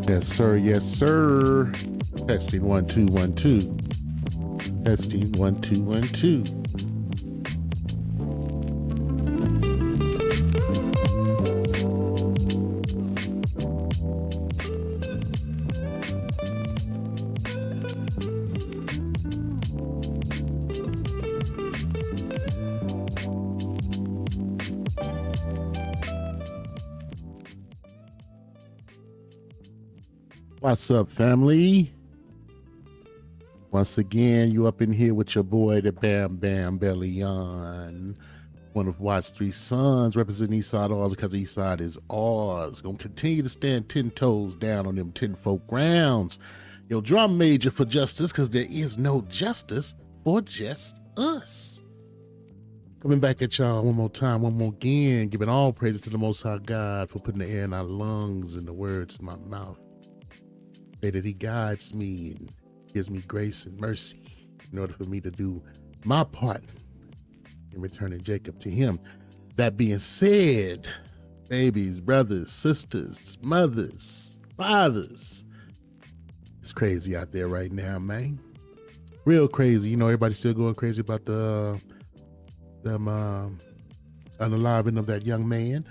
Yes, sir. Yes, sir. Testing 1 2 1 2. Testing 1 2 1 2. What's up, family? Once again, you up in here with your boy, the Bam Bam Belly on. One of Watt's 3 sons, representing Eastside Oz because Eastside is Oz. Gonna continue to stand 10 toes down on them 10-folk grounds. Yo, drum major for justice, because there is no justice for just us. Coming back at y'all one more time, one more again, giving all praises to the Most High God for putting the air in our lungs and the words in my mouth. Pray that he guides me and gives me grace and mercy in order for me to do my part in returning Jacob to him. That being said, babies, brothers, sisters, mothers, fathers, it's crazy out there right now, man. Real crazy. You know, everybody's still going crazy about the unaliving of that young man.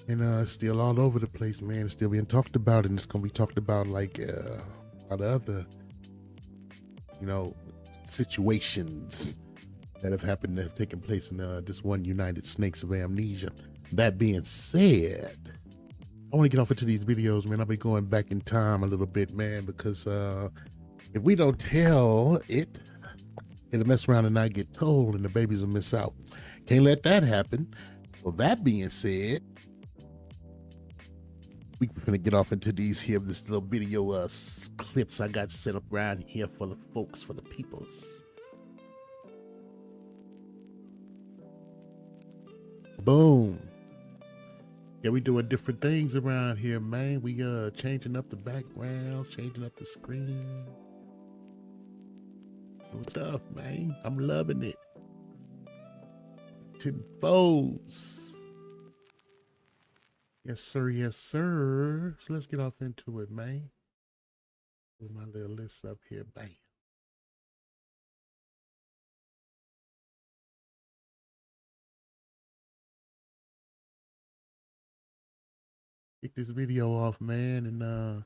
And still all over the place, man. It's still being talked about, and it's going to be talked about like a lot of other, you know, situations that have happened, that have taken place in this one United Snakes of Amnesia. That being said, I want to get off into these videos, man. I'll be going back in time a little bit, man, because if we don't tell it, it'll mess around and not get told, and the babies will miss out. Can't let that happen. So that being said, we're gonna get off into these here, this little video clips I got set up around here for the folks, for the peoples. Boom. Yeah, we doing different things around here, man. We changing up the backgrounds, changing up the screen. Good stuff, man. I'm loving it. 10 foes. Yes, sir. Yes, sir. So let's get off into it, man. Put my little list up here. Bam. Kick this video off, man, and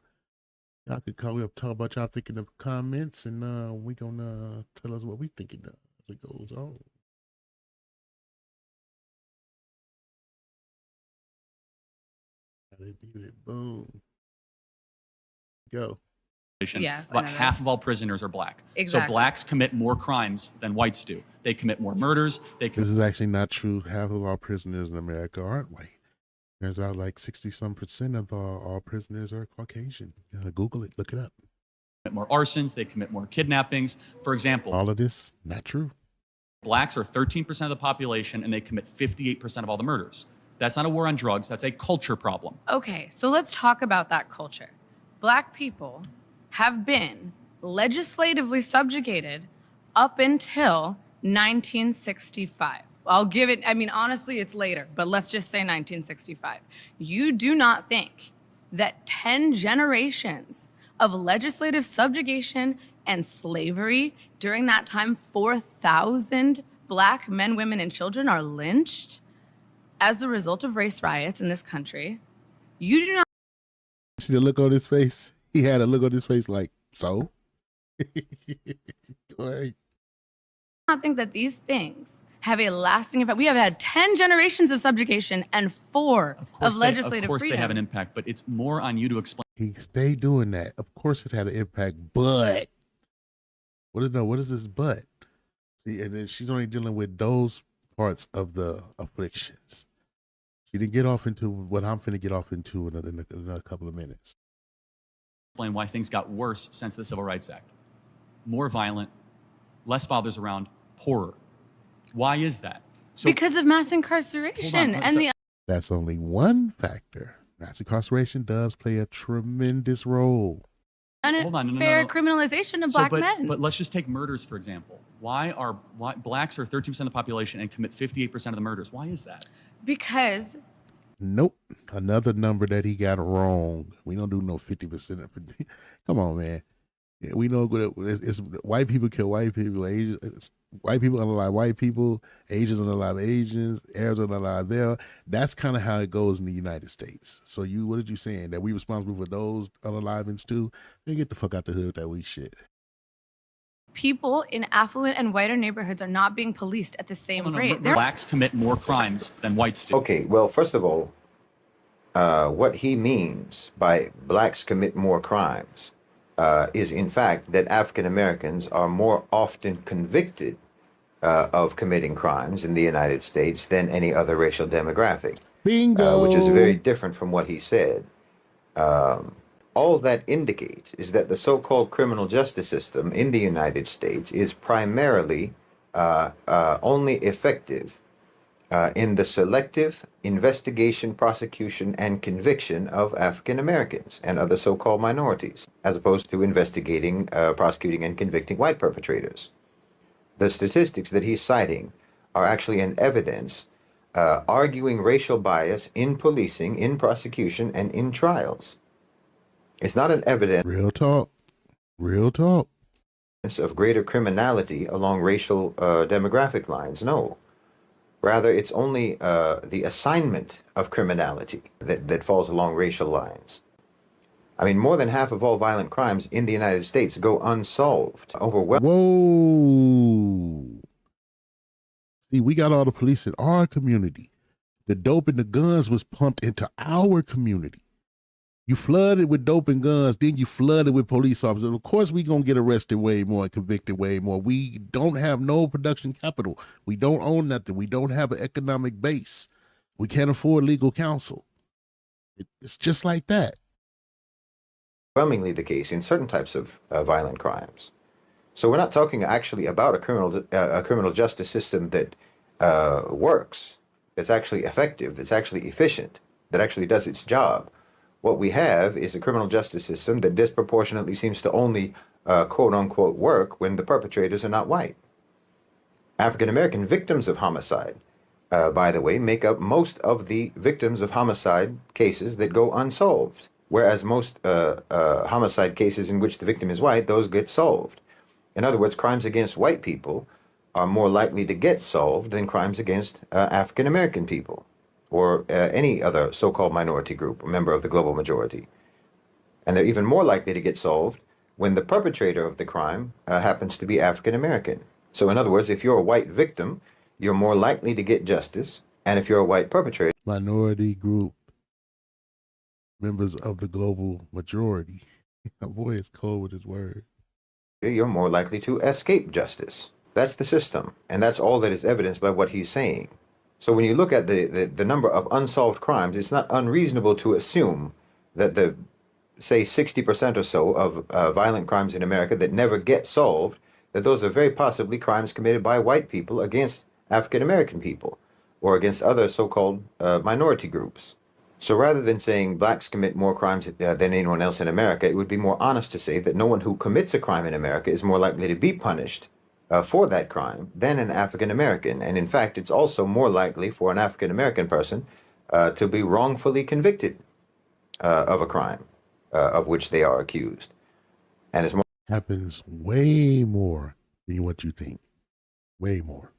y'all could call up, talk about y'all thinking of comments, and we gonna tell us what we thinking of as it goes on. Boom. Go. Yes, about half of all prisoners are black. Exactly. So blacks commit more crimes than whites do. They commit more murders. This is actually not true. Half of all prisoners in America aren't white. Turns out like 60-some% of all prisoners are Caucasian. Google it, look it up. Commit more arsons. They commit more kidnappings. For example, all of this, not true. Blacks are 13% of the population, and they commit 58% of all the murders. That's not a war on drugs. That's a culture problem. Okay, so let's talk about that culture. Black people have been legislatively subjugated up until 1965. I'll give it, I mean, honestly, it's later, but let's just say 1965. You do not think that 10 generations of legislative subjugation and slavery during that time, 4,000 black men, women, and children are lynched as the result of race riots in this country? You do not see the look on his face? He had a look on his face like, so? Go ahead. not think that these things have a lasting effect. We have had 10 generations of subjugation and 4 of legislative freedom. Of course they have an impact, but it's more on you to explain. He stayed doing that. Of course it had an impact, but what is this but? See, and then she's only dealing with those parts of the afflictions. She didn't get off into what I'm finna get off into in a couple of minutes. Explain why things got worse since the Civil Rights Act. More violent, less fathers around, poorer. Why is that? So, because of mass incarceration and That's only one factor. Mass incarceration does play a tremendous role. hold on, unfair criminalization of black men. But let's just take murders, for example. Why blacks are 13% of the population and commit 58% of the murders? Why is that? Because Nope. Another number that he got wrong. We don't do no 50%. Come on, man. Yeah, we know it's white people kill white people. White people unalive white people. Asians unalive Asians. Arabs unalive there. That's kind of how it goes in the United States. So what did you saying? That we responsible for those unalivings too? Then get the fuck out the hood with that weak shit. people in affluent and whiter neighborhoods are not being policed at the same rate. Blacks commit more crimes than whites do. Okay, well, first of all, what he means by blacks commit more crimes is, in fact, that African Americans are more often convicted of committing crimes in the United States than any other racial demographic. Bingo. Which is very different from what he said. All that indicates is that the so-called criminal justice system in the United States is primarily only effective in the selective investigation, prosecution, and conviction of African Americans and other so-called minorities, as opposed to investigating, prosecuting, and convicting white perpetrators. The statistics that he's citing are actually an evidence arguing racial bias in policing, in prosecution, and in trials. It's not an evidence. Real talk. Real talk. Of greater criminality along racial demographic lines. No. Rather, it's only the assignment of criminality that falls along racial lines. I mean, more than half of all violent crimes in the United States go unsolved. Whoa. See, we got all the police in our community. The dope and the guns was pumped into our community. You flooded with dope and guns, then you flooded with police officers. Of course, we gonna get arrested way more and convicted way more. We don't have no production capital. We don't own nothing. We don't have an economic base. We can't afford legal counsel. It's just like that. Overwhelmingly the case in certain types of violent crimes. So we're not talking actually about a criminal justice system that works, that's actually effective, that's actually efficient, that actually does its job. What we have is a criminal justice system that disproportionately seems to only quote-unquote work when the perpetrators are not white. African-American victims of homicide, by the way, make up most of the victims of homicide cases that go unsolved, whereas most homicide cases in which the victim is white, those get solved. In other words, crimes against white people are more likely to get solved than crimes against African-American people, or any other so-called minority group, a member of the global majority. And they're even more likely to get solved when the perpetrator of the crime happens to be African-American. So in other words, if you're a white victim, you're more likely to get justice, and if you're a white perpetrator, minority group, members of the global majority. My boy is cold with his word. You're more likely to escape justice. That's the system, and that's all that is evidenced by what he's saying. So when you look at the number of unsolved crimes, it's not unreasonable to assume that the, say, 60% or so of violent crimes in America that never get solved, that those are very possibly crimes committed by white people against African-American people or against other so-called minority groups. So rather than saying blacks commit more crimes than anyone else in America, it would be more honest to say that no one who commits a crime in America is more likely to be punished for that crime than an African-American. And in fact, it's also more likely for an African-American person to be wrongfully convicted of a crime of which they are accused. And it's more happens way more than what you think. Way more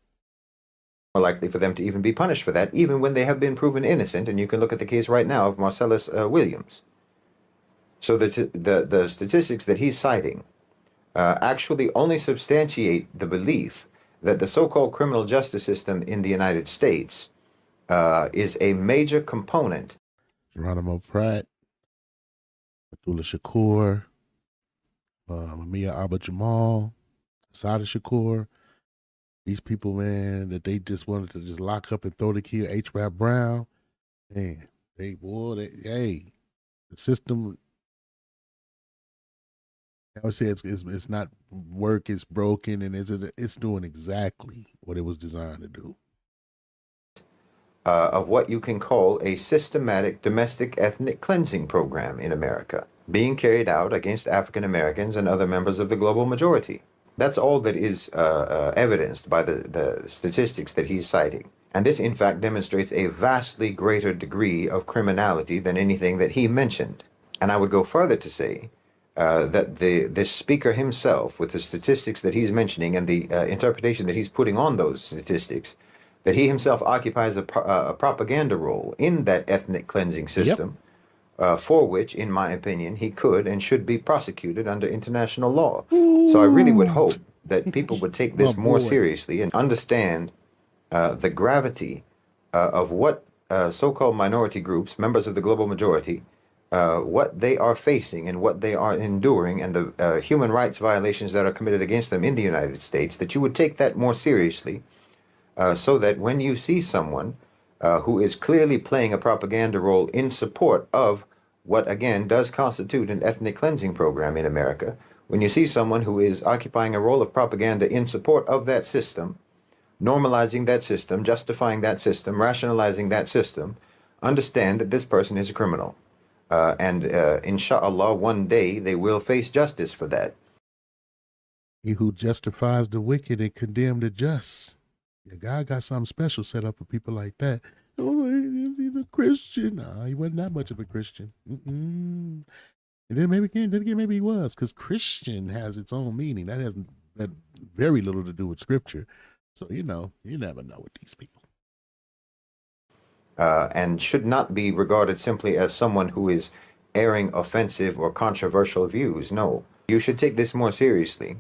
likely for them to even be punished for that, even when they have been proven innocent. And you can look at the case right now of Marcellus Williams. So the statistics that he's citing actually only substantiate the belief that the so-called criminal justice system in the United States is a major component. Geronimo Pratt, Abdullah Shakur, Mamiya Abba Jamal, Asada Shakur. These people, man, that they just wanted to just lock up and throw the kid, H. Rap Brown. Man, the system, I would say it's not work, it's broken, and it's doing exactly what it was designed to do. of what you can call a systematic domestic ethnic cleansing program in America being carried out against African Americans and other members of the global majority. That's all that is evidenced by the statistics that he's citing. And this, in fact, demonstrates a vastly greater degree of criminality than anything that he mentioned. And I would go further to say that the speaker himself, with the statistics that he's mentioning and the interpretation that he's putting on those statistics, that he himself occupies a propaganda role in that ethnic cleansing system, for which, in my opinion, he could and should be prosecuted under international law. So I really would hope that people would take this more seriously and understand the gravity of what so-called minority groups, members of the global majority, what they are facing and what they are enduring, and the human rights violations that are committed against them in the United States, that you would take that more seriously, so that when you see someone who is clearly playing a propaganda role in support of what, again, does constitute an ethnic cleansing program in America, when you see someone who is occupying a role of propaganda in support of that system, normalizing that system, justifying that system, rationalizing that system, understand that this person is a criminal. And inshallah, one day they will face justice for that. He who justifies the wicked and condemn the just. Yeah, God got something special set up for people like that. Oh, he's a Christian. Nah, he wasn't that much of a Christian. And then maybe he was, because Christian has its own meaning. That has very little to do with scripture. So, you never know with these people. And should not be regarded simply as someone who is airing offensive or controversial views. No, you should take this more seriously,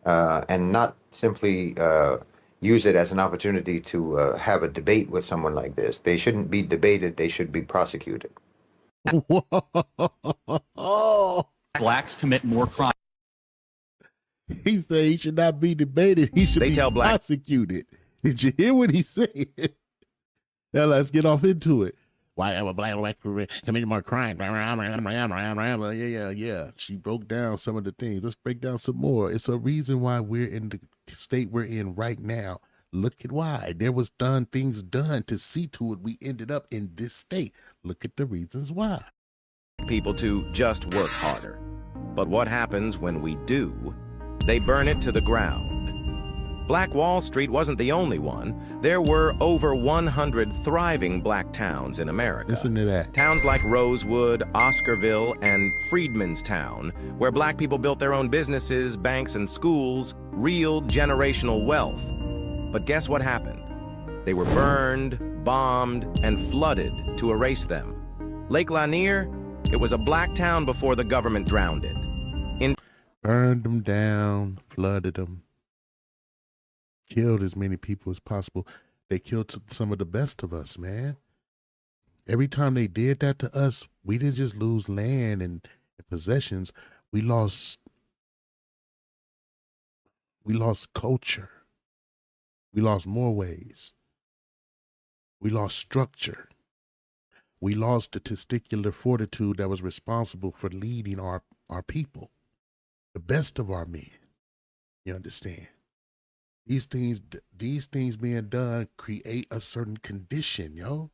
and not simply use it as an opportunity to have a debate with someone like this. They shouldn't be debated, they should be prosecuted. Blacks commit more crime. He said he should not be debated, he should be prosecuted. Did you hear what he said? Now let's get off into it. Why am a black committing more crime? Yeah. She broke down some of the things. Let's break down some more. It's a reason why we're in the state we're in right now. Look at why. There was things done to see to it we ended up in this state. Look at the reasons why. People to just work harder. But what happens when we do? They burn it to the ground. Black Wall Street wasn't the only one. There were over 100 thriving black towns in America. Listen to that. Towns like Rosewood, Oscarville, and Freedmanstown, where black people built their own businesses, banks, and schools, real generational wealth. But guess what happened? They were burned, bombed, and flooded to erase them. Lake Lanier, it was a black town before the government drowned it. Burned them down, flooded them. Killed as many people as possible. They killed some of the best of us, man. Every time they did that to us, we didn't just lose land and possessions. We lost culture. We lost more ways. We lost structure. We lost the testicular fortitude that was responsible for leading our people, the best of our men. You understand? These things being done create a certain condition, yo.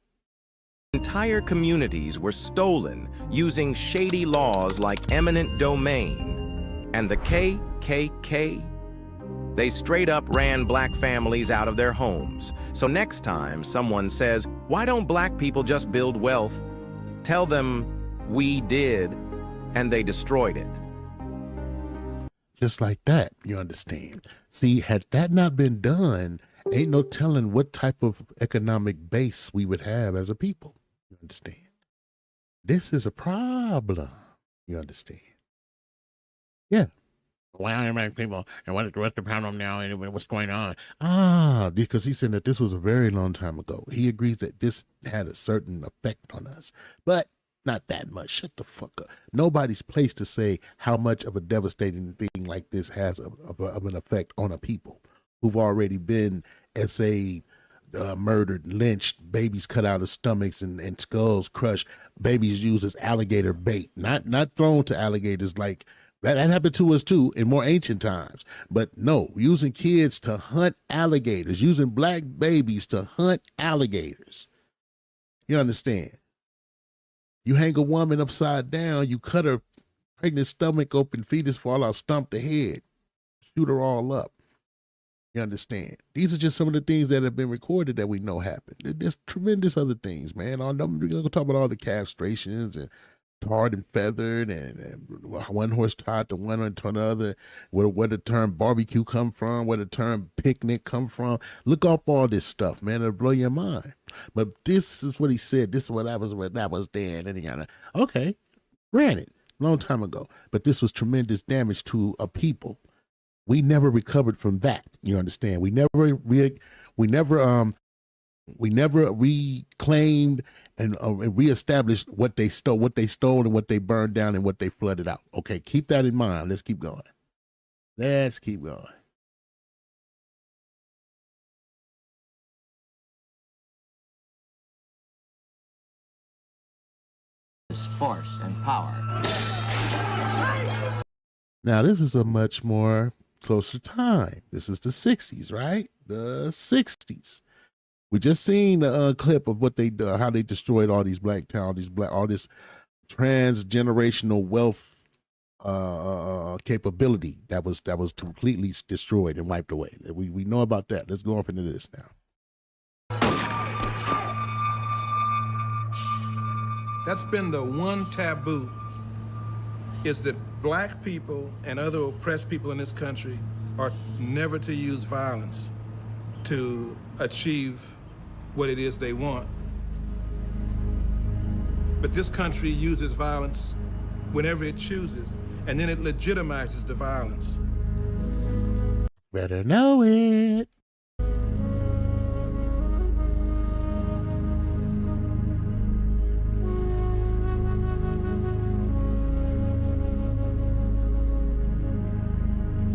Entire communities were stolen using shady laws like eminent domain. And the KKK, they straight up ran black families out of their homes. So next time someone says, why don't black people just build wealth? Tell them, we did, and they destroyed it. Just like that, you understand? See, had that not been done, ain't no telling what type of economic base we would have as a people. You understand? This is a problem. You understand? Yeah. Why are black people? And what's the problem now? And what's going on? Because he said that this was a very long time ago. He agrees that this had a certain effect on us. But not that much. Shut the fuck up. Nobody's place to say how much of a devastating thing like this has of an effect on a people who've already been essayed, murdered, lynched, babies cut out of stomachs and skulls crushed, babies used as alligator bait, not thrown to alligators like that happened to us too in more ancient times. But no, using kids to hunt alligators, using black babies to hunt alligators. You understand? You hang a woman upside down, you cut her pregnant stomach open, fetus fall out, stump the head, shoot her all up. You understand? These are just some of the things that have been recorded that we know happened. There's tremendous other things, man. We're going to talk about all the castrations and tarred and feathered and one horse tied to one to another, where the term barbecue come from, where the term picnic come from. Look up all this stuff, man. It'll blow your mind. But this is what he said. This is what that was then. And he got okay, granted, long time ago. But this was tremendous damage to a people. We never recovered from that. You understand? We never reclaimed and reestablished what they stole and what they burned down and what they flooded out. Okay, keep that in mind. Let's keep going. Let's keep going. Force and power. Now, this is a much more closer time. This is the 60s, right? The 60s. We just seen a clip of what they do, how they destroyed all these black towns, all this transgenerational wealth capability that was completely destroyed and wiped away. We know about that. Let's go up into this now. That's been the one taboo, is that black people and other oppressed people in this country are never to use violence to achieve what it is they want. But this country uses violence whenever it chooses, and then it legitimizes the violence. Better know it.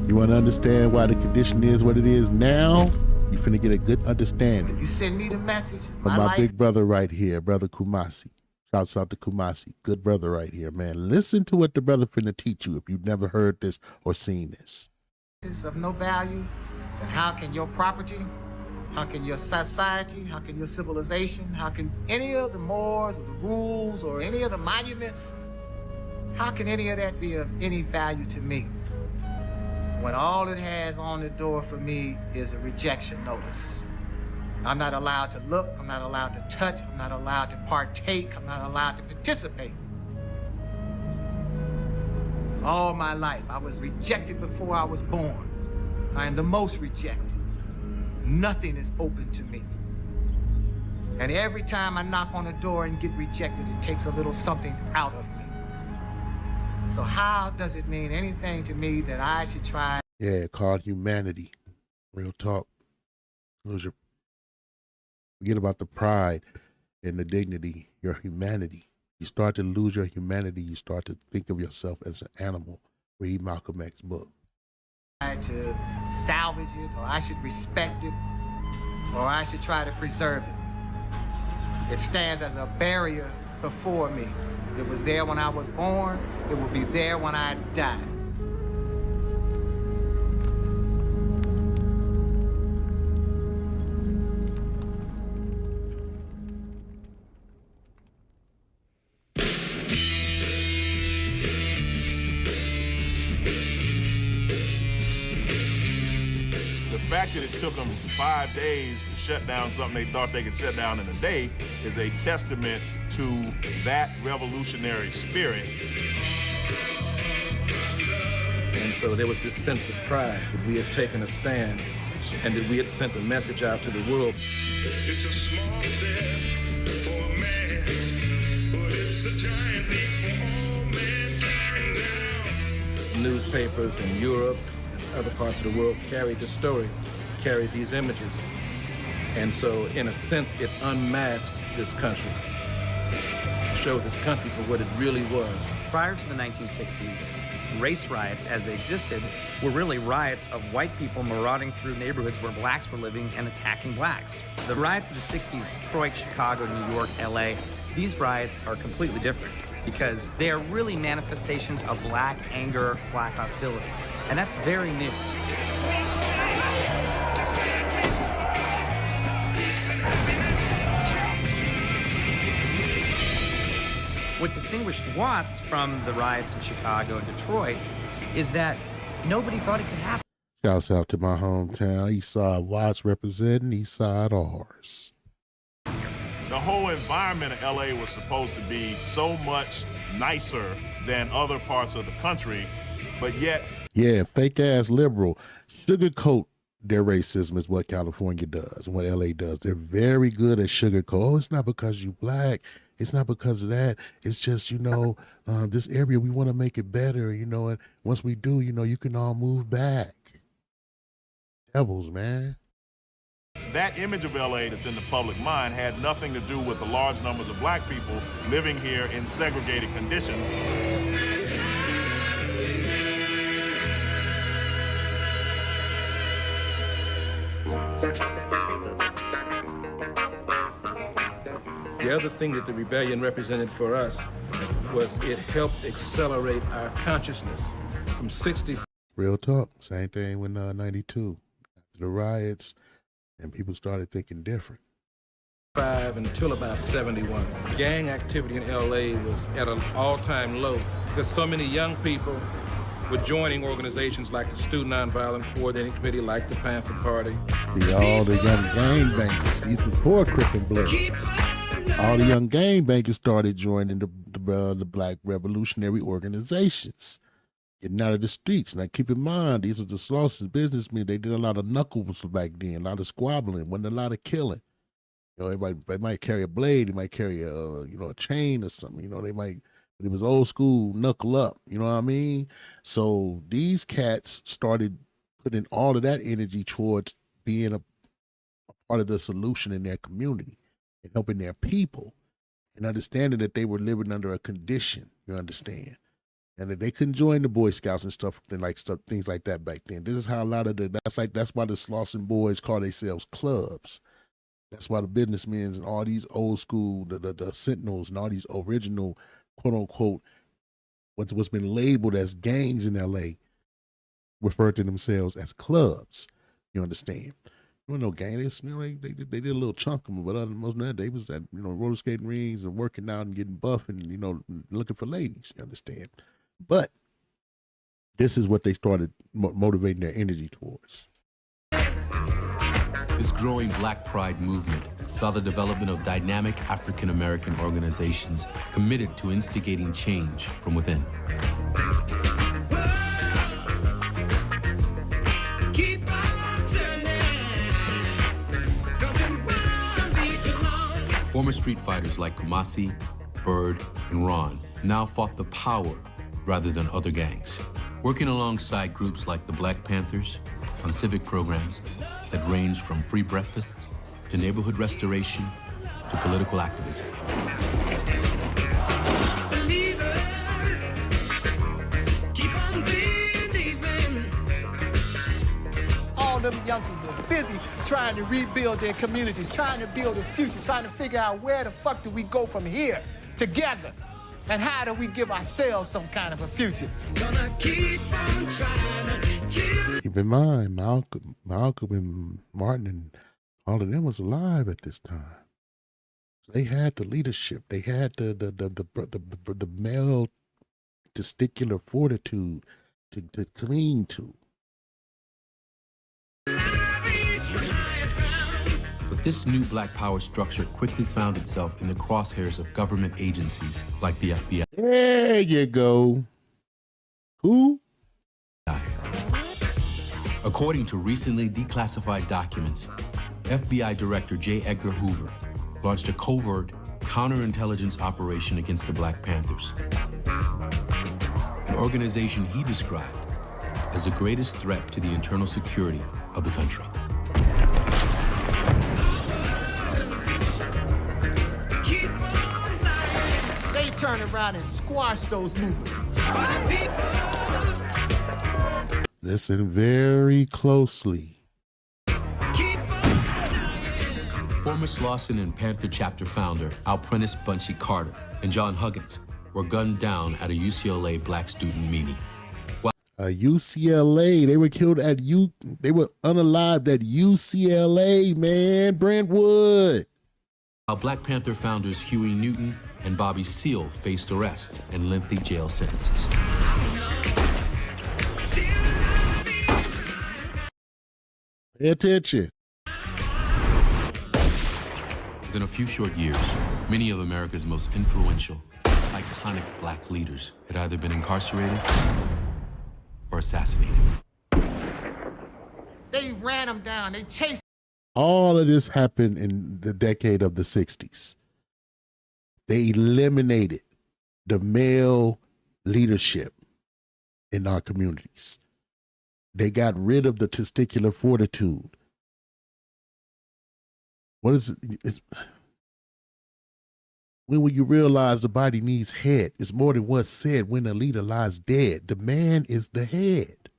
You want to understand why the condition is what it is now? You finna get a good understanding. You send me the message. From my big brother right here, Brother Kumasi. Shouts out to Kumasi. Good brother right here, man. Listen to what the brother finna teach you if you've never heard this or seen this. Is of no value, then how can your property, how can your society, how can your civilization, how can any of the mores or the rules or any of the monuments, how can any of that be of any value to me? When all it has on the door for me is a rejection notice. I'm not allowed to look, I'm not allowed to touch, I'm not allowed to partake, I'm not allowed to participate. All my life, I was rejected before I was born. I am the most rejected. Nothing is open to me. And every time I knock on the door and get rejected, it takes a little something out of me. So how does it mean anything to me that I should try? Yeah, called humanity. Real talk. Forget about the pride and the dignity, your humanity. You start to lose your humanity. You start to think of yourself as an animal. Read Malcolm X's book. To salvage it, or I should respect it, or I should try to preserve it. It stands as a barrier before me. It was there when I was born. It will be there when I die. The fact that it took them 5 days to shut down something they thought they could shut down in a day is a testament to that revolutionary spirit. And so there was this sense of pride that we had taken a stand and that we had sent a message out to the world. It's a small step for a man, but it's a giant leap for all mankind now. Newspapers in Europe and other parts of the world carried the story, carried these images. And so, in a sense, it unmasked this country, showed this country for what it really was. Prior to the 1960s, race riots as they existed were really riots of white people marauding through neighborhoods where blacks were living and attacking blacks. The riots of the 60s, Detroit, Chicago, New York, LA, these riots are completely different because they are really manifestations of black anger, black hostility. And that's very new. what distinguished Watts from the riots in Chicago and Detroit is that nobody thought it could happen. Shouts out to my hometown, Eastside Watts representing Eastside R's. The whole environment of LA was supposed to be so much nicer than other parts of the country, but yet. Yeah, fake ass liberal. Sugarcoat their racism is what California does and what LA does. They're very good at sugarcoat. Oh, it's not because you black. It's not because of that. It's just, this area, we want to make it better, and once we do, you can all move back. Devils, man. That image of LA that's in the public mind had nothing to do with the large numbers of black people living here in segregated conditions. The other thing that the rebellion represented for us was it helped accelerate our consciousness from 60. Real talk. Same thing with 92. After the riots, and people started thinking different. Until about 71. Gang activity in LA was at an all-time low because so many young people were joining organizations like the Student Nonviolent Coordinating Committee, like the Panther Party. All the young gangbangers, these were poor Crippin' Bloods. All the young gangbangers started joining the Black revolutionary organizations, getting out of the streets. Now, keep in mind, these were the Slauson businessmen. They did a lot of knuckles back then, a lot of squabbling, wasn't a lot of killing. Everybody, they might carry a blade, they might carry a chain or something. But it was old school knuckle up. You know what I mean? So these cats started putting all of that energy towards being a part of the solution in their community and helping their people and understanding that they were living under a condition. You understand? And that they couldn't join the Boy Scouts and things like that back then. This is how a lot of that's why the Slauson boys call themselves clubs. That's why the businessmen and all these old school, the Sentinels and all these original, quote unquote, what's been labeled as gangs in LA, refer to themselves as clubs. You understand? No gang. They did a little chunk of them, but other than most of that, they was at roller skating rings and working out and getting buff and looking for ladies. You understand? But this is what they started motivating their energy towards. This growing Black Pride movement saw the development of dynamic African-American organizations committed to instigating change from within. Former street fighters like Kumasi, Bird, and Ron now fought the power rather than other gangs, working alongside groups like the Black Panthers on civic programs that range from free breakfasts to neighborhood restoration to political activism. All them youngsters were busy trying to rebuild their communities, trying to build a future, trying to figure out where the fuck do we go from here together, and how do we give ourselves some kind of a future. Gonna keep on trying to keep in mind, Malcolm and Martin and all of them was alive at this time. So they had the leadership. They had the male testicular fortitude to cling to. But this new Black power structure quickly found itself in the crosshairs of government agencies like the FBI. There you go. Who? According to recently declassified documents, FBI Director J. Edgar Hoover launched a covert counterintelligence operation against the Black Panthers, an organization he described as the greatest threat to the internal security of the country. They turn around and squash those movements. Listen very closely. Former Slauson and Panther chapter founder Al Prentice Bunchy Carter and John Huggins were gunned down at a UCLA Black student meeting. UCLA, they were killed they were unalived at UCLA, man, Brentwood. While Black Panther founders Huey Newton and Bobby Seale faced arrest and lengthy jail sentences. Pay attention. Within a few short years, many of America's most influential, iconic Black leaders had either been incarcerated or assassinated. They ran them down. They chased. All of this happened in the decade of the 60s. They eliminated the male leadership in our communities. They got rid of the testicular fortitude. What is it? It's, when you realize the body needs head, it's more than what's said when the leader lies dead. The man is the head.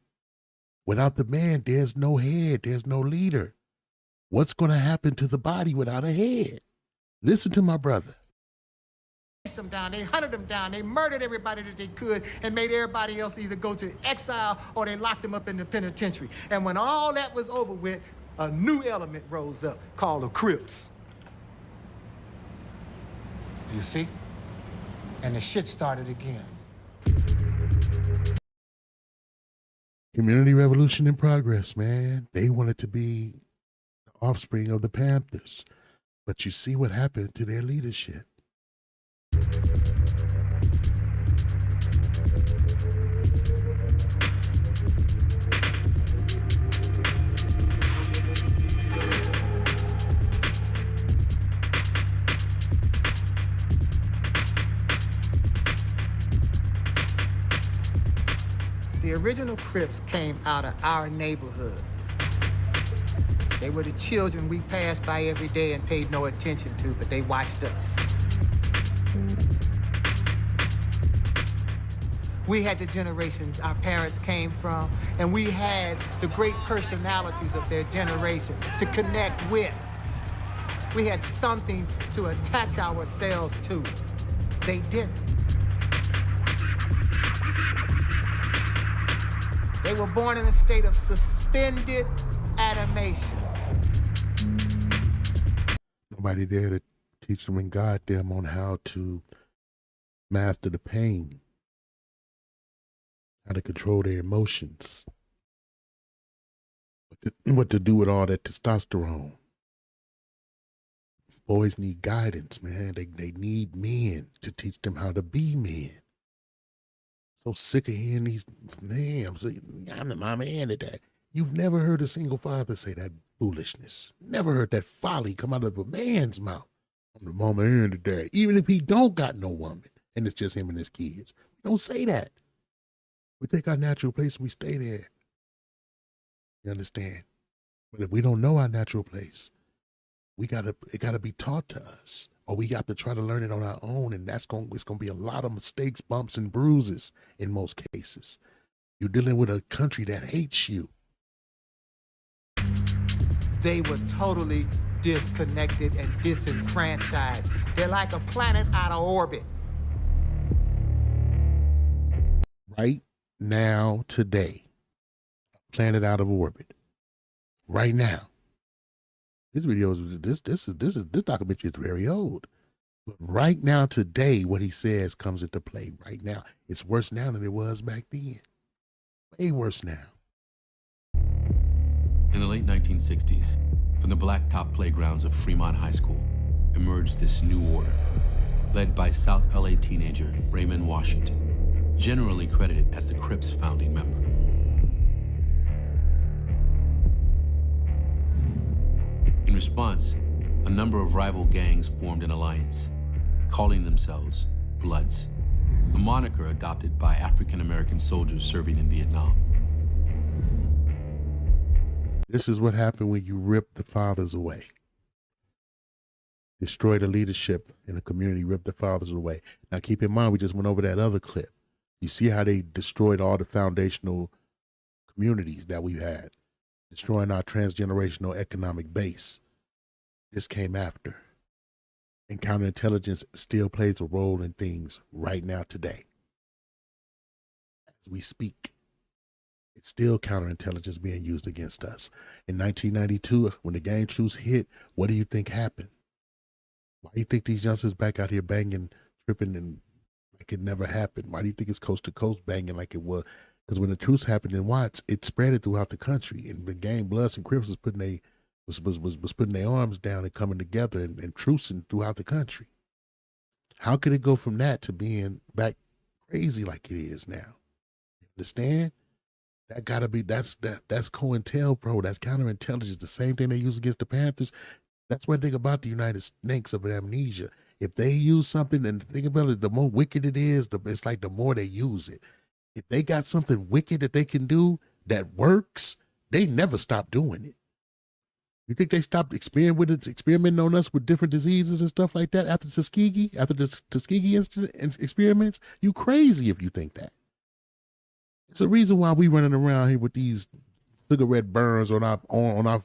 Without the man, there's no head, there's no leader. What's going to happen to the body without a head? Listen to my brother. Them down, they hunted them down, they murdered everybody that they could and made everybody else either go to exile or they locked them up in the penitentiary. And when all that was over with, a new element rose up called the Crips. You see? And the shit started again. Community revolution in progress, man. They wanted to be the offspring of the Panthers. But you see what happened to their leadership. The original Crips came out of our neighborhood. They were the children we passed by every day and paid no attention to, but they watched us. We had the generation our parents came from, and we had the great personalities of their generation to connect with. We had something to attach ourselves to. They didn't. They were born in a state of suspended animation. Nobody there to teach them and guide them on how to master the pain, how to control their emotions, what to do with all that testosterone. Boys need guidance, man. They need men to teach them how to be men. So sick of hearing these, man, I'm my man at that. You've never heard a single father say that foolishness. Never heard that folly come out of a man's mouth. I'm the mama and the dad. Even if he don't got no woman and it's just him and his kids. Don't say that. We take our natural place and we stay there. You understand? But if we don't know our natural place, it gotta be taught to us. Or we got to try to learn it on our own, and it's gonna be a lot of mistakes, bumps, and bruises in most cases. You're dealing with a country that hates you. They were totally disconnected and disenfranchised. They're like a planet out of orbit. Right now, today, a planet out of orbit. Right now. This documentary is very old. But right now, today, what he says comes into play right now. It's worse now than it was back then. Way worse now. In the late 1960s, from the blacktop playgrounds of Fremont High School, emerged this new order, led by South LA teenager Raymond Washington, generally credited as the Crips' founding member. In response, a number of rival gangs formed an alliance, calling themselves Bloods, a moniker adopted by African-American soldiers serving in Vietnam. This is what happened when you rip the fathers away. Destroy the leadership in the community, rip the fathers away. Now keep in mind, we just went over that other clip. You see how they destroyed all the foundational communities that we've had, destroying our transgenerational economic base. This came after. And counterintelligence still plays a role in things right now today. As we speak, it's still counterintelligence being used against us. In 1992, when the gang truce hit, what do you think happened? Why do you think these youngsters back out here banging, tripping, and like it never happened? Why do you think it's coast to coast banging like it was? Because when the truce happened in Watts, it spread it throughout the country, and the gang Bloods and Crips was putting putting their arms down and coming together and trucing throughout the country. How could it go from that to being back crazy like it is now? You understand? That gotta be that's COINTELPRO. That's counterintelligence. The same thing they use against the Panthers. That's one thing about the United Snakes of Amnesia. If they use something, and think about it, the more wicked it is, it's like the more they use it. If they got something wicked that they can do that works, they never stop doing it. You think they stopped experimenting on us with different diseases and stuff like that after Tuskegee experiments? You crazy if you think that. It's a reason why we running around here with these cigarette burns on our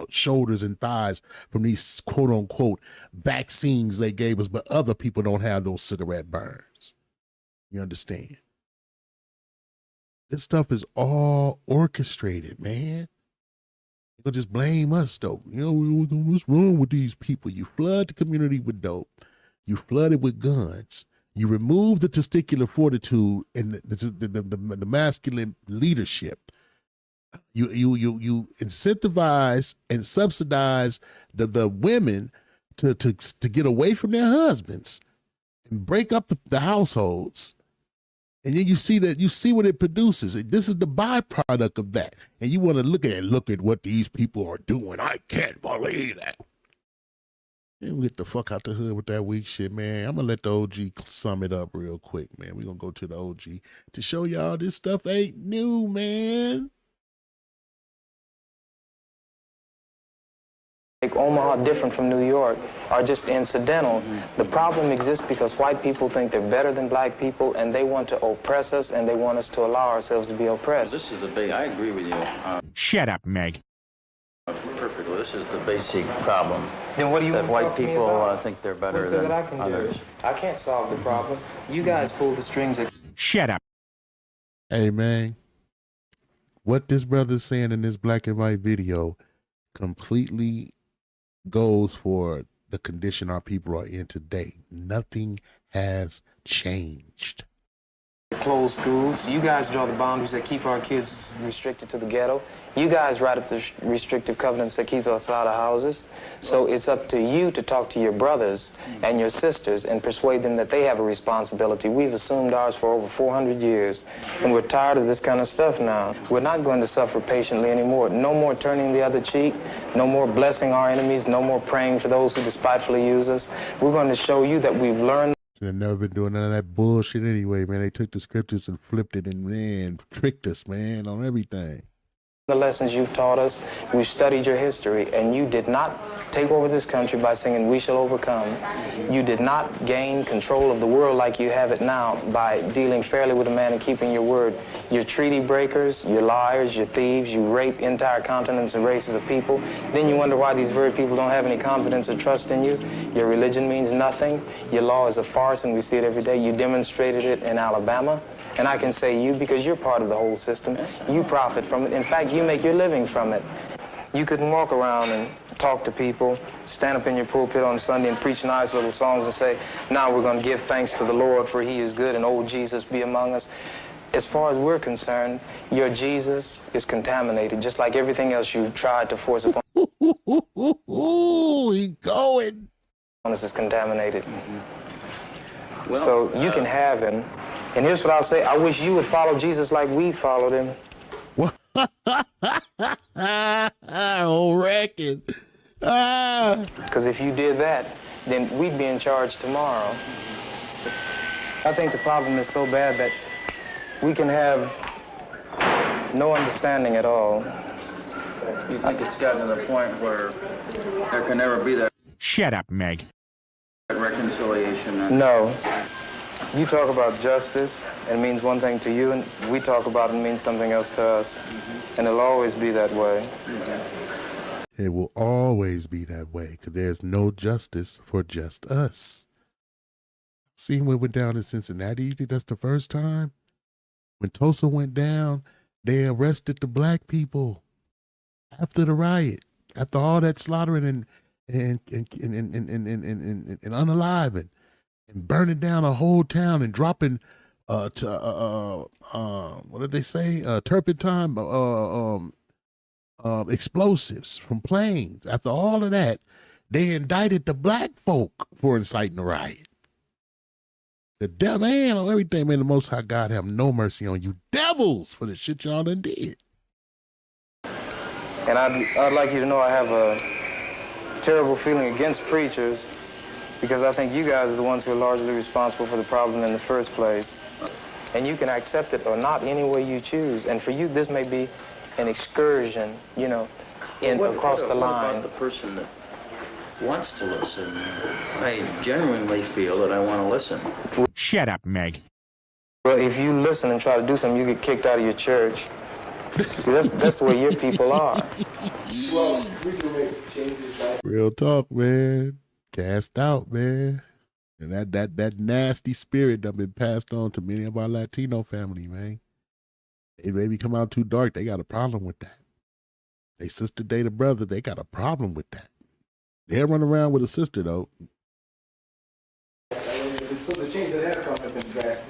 shoulders and thighs from these quote unquote vaccines they gave us, but other people don't have those cigarette burns. You understand? This stuff is all orchestrated, man. You're gonna just blame us though. You know, what's wrong with these people? You flood the community with dope. You flood it with guns. You remove the testicular fortitude and the masculine leadership. You incentivize and subsidize the women to get away from their husbands and break up the households. And then you see what it produces. This is the byproduct of that. And you want to look at what these people are doing. I can't believe that. And get the fuck out the hood with that weak shit, man. I'm gonna let the OG sum it up real quick, man. We're gonna go to the OG to show y'all this stuff ain't new, man. Make Omaha different from New York are just incidental. The problem exists because white people think they're better than black people, and they want to oppress us, and they want us to allow ourselves to be oppressed. This is the big, I agree with you. Shut up, Meg. Perfectly. This is the basic problem. Then what do you that want to white talk to me people about? think they're better What's it than that I can others. do? I can't solve the problem. You guys pull the strings. Shut up. Hey, man. What this brother's saying in this black and white video completely goes for the condition our people are in today. Nothing has changed. Close schools. You guys draw the boundaries that keep our kids restricted to the ghetto. You guys write up the restrictive covenants that keep us out of houses. So it's up to you to talk to your brothers and your sisters and persuade them that they have a responsibility. We've assumed ours for over 400 years, and we're tired of this kind of stuff now. We're not going to suffer patiently anymore. No more turning the other cheek. No more blessing our enemies. No more praying for those who despitefully use us. We're going to show you that we've learned. They've never been doing none of that bullshit anyway, man. They took the scriptures and flipped it and, man, tricked us, man, on everything. The lessons you've taught us, we've studied your history, and you did not take over this country by singing "We Shall Overcome." You did not gain control of the world like you have it now by dealing fairly with a man and keeping your word. You're treaty breakers, you're liars, you're thieves, you rape entire continents and races of people. Then you wonder why these very people don't have any confidence or trust in you. Your religion means nothing. Your law is a farce, and we see it every day. You demonstrated it in Alabama. And I can say you because you're part of the whole system. You profit from it. In fact, you make your living from it. You couldn't walk around and talk to people, stand up in your pulpit on Sunday and preach nice little songs and say, now we're going to give thanks to the Lord for he is good and old Jesus be among us. As far as we're concerned, your Jesus is contaminated, just like everything else you tried to force upon He going. us is contaminated. So you can have him. And here's what I'll say. I wish you would follow Jesus like we followed him. I reckon. Because if you did that, then we'd be in charge tomorrow. I think the problem is so bad that we can have no understanding at all. You think it's gotten to the point where there can never be that Shut up, Meg. reconciliation? No. You talk about justice, it means one thing to you, and we talk about it, means something else to us. And it'll always be that way. It will always be that way because there's no justice for just us. Seen what went down in Cincinnati? You think that's the first time? When Tulsa went down, they arrested the black people after the riot, after all that slaughtering, and and unaliving and burning down a whole town and dropping what did they say? Turpentine explosives from planes. After all of that, they indicted the black folk for inciting a riot. The devil, man, on everything, man, the Most High God have no mercy on you devils for the shit y'all done did. And I'd like you to know I have a terrible feeling against preachers because I think you guys are the ones who are largely responsible for the problem in the first place. And you can accept it or not any way you choose. And for you, this may be an excursion, you know, across the line. What about the person that wants to listen? I genuinely feel that I want to listen. Shut up, Meg. Well, if you listen and try to do something, you get kicked out of your church. See, that's where your people are. Well, we can make changes. Real talk, man. Cast out, man. And that nasty spirit that been passed on to many of our Latino family, man. They maybe come out too dark. They got a problem with that. They sister date a brother. They got a problem with that. They'll run around with a sister, though. So the change that have come have been drastic.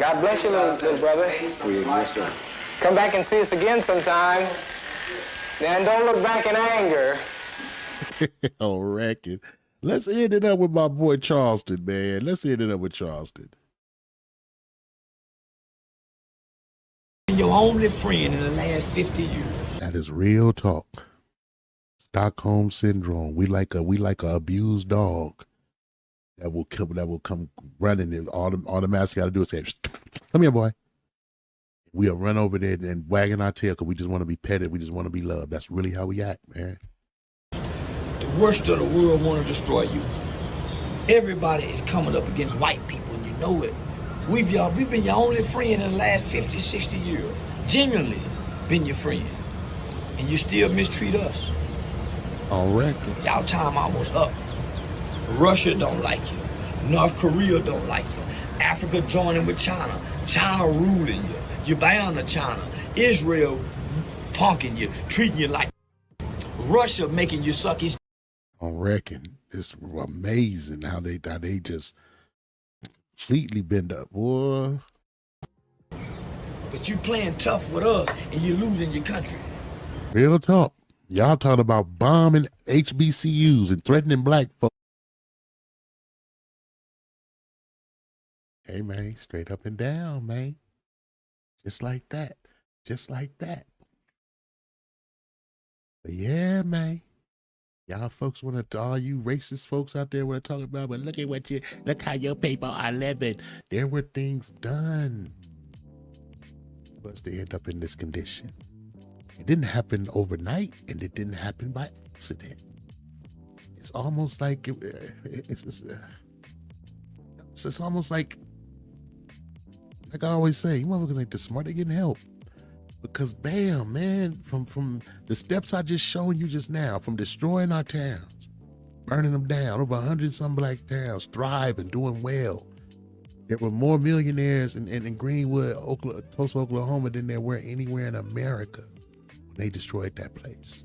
God bless you, little brother. Come back and see us again sometime. And don't look back in anger. On record. Let's end it up with my boy Charleston, man. Let's end it up with Charleston. Your only friend in the last 50 years. That is real talk. Stockholm syndrome. We like a abused dog that will come running, and all the master got to do is say, "Come here, boy." We'll run over there and wagging our tail because we just want to be petted. We just want to be loved. That's really how we act, man. The worst of the world want to destroy you. Everybody is coming up against white people, and you know it. We've been your only friend in the last 50, 60 years. Genuinely been your friend. And you still mistreat us. On record. Y'all time almost up. Russia don't like you. North Korea don't like you. Africa joining with China. China ruling you. You're bound to China. Israel punking you, treating you like Russia making you suck his. On record. It's amazing how they just completely bend up, boy. But you playing tough with us and you're losing your country. Real talk. Y'all talking about bombing HBCUs and threatening black folks. Hey, man, straight up and down, man. Just like that. Just like that. But yeah, man. Y'all folks want to, all you racist folks out there want to talk about, but look how your people are living. There were things done for us to end up in this condition. It didn't happen overnight, and it didn't happen by accident. It's almost like, it's almost like I always say, you motherfuckers ain't the smart, they getting help. Because bam, man, from the steps I just shown you just now, from destroying our towns, burning them down, over 100-some black towns, thriving, doing well. There were more millionaires in Greenwood, Tulsa, Oklahoma than there were anywhere in America when they destroyed that place.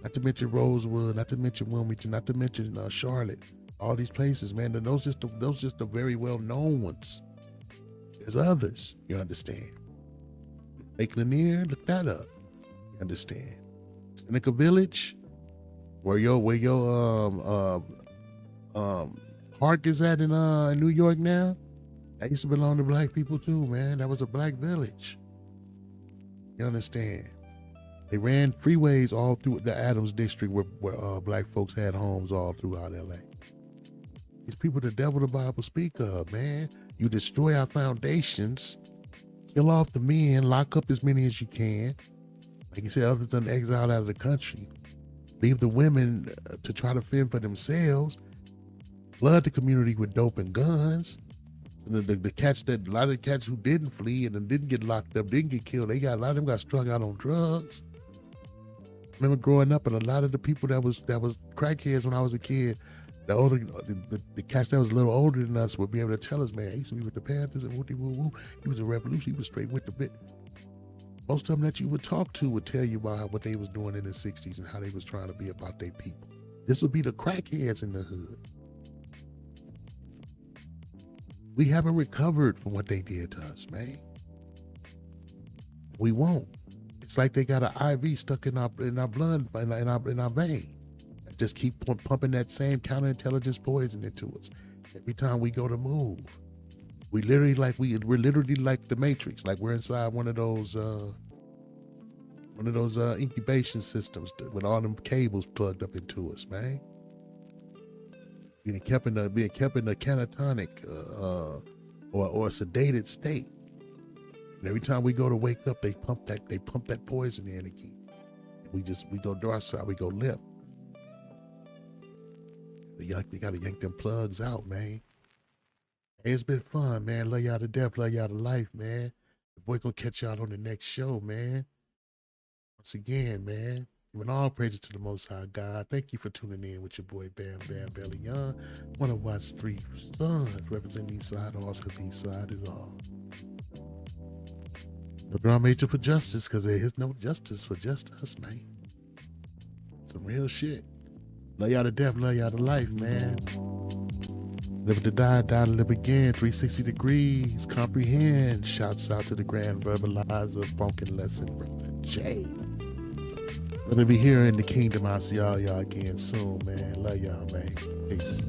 Not to mention Rosewood, not to mention Wilmington, not to mention Charlotte. All these places, man, those just the very well-known ones. There's others, you understand. Lake Lanier, look that up. You understand? Seneca Village, where your park is at in New York now, that used to belong to black people too, man. That was a black village. You understand? They ran freeways all through the Adams district where black folks had homes all throughout LA. These people the devil the Bible speak of, man. You destroy our foundations, kill off the men, lock up as many as you can. Like you said, others done exiled out of the country. Leave the women to try to fend for themselves. Flood the community with dope and guns. So the cats a lot of the cats who didn't flee and didn't get locked up, didn't get killed, a lot of them got struck out on drugs. I remember growing up, and a lot of the people that was crackheads when I was a kid, the cats that was a little older than us would be able to tell us, man, he used to be with the Panthers and woo-woo. He was a revolution. He was straight with the bit. Most of them that you would talk to would tell you about what they was doing in the 60s and how they was trying to be about their people. This would be the crackheads in the hood. We haven't recovered from what they did to us, man. We won't. It's like they got an IV stuck in our blood, in our vein. Just keep pumping that same counterintelligence poison into us every time we go to move. We're literally like the Matrix, like we're inside one of those incubation systems with all them cables plugged up into us, man. Being kept in a catatonic or a sedated state. And every time we go to wake up, they pump that poison in again. And we go docile, we go limp. They gotta yank them plugs out, man. Hey, it's been fun, man. Love y'all to death, love y'all to life, man. The boy gonna catch y'all on the next show, man. Once again, man, giving all praises to the Most High God. Thank you for tuning in with your boy Bam Bam Belly Young. One of Watt's 3 sons representing Eastside Halls, because Eastside is all. The drum major for justice, because there is no justice for just us, man. Some real shit. Love y'all to death, love y'all to life, man. Living to die, die to live again. 360 degrees, comprehend. Shouts out to the grand verbalizer, funkin' lesson, brother Jay. Gonna be here in the kingdom. I'll see y'all again soon, man. Love y'all, man. Peace.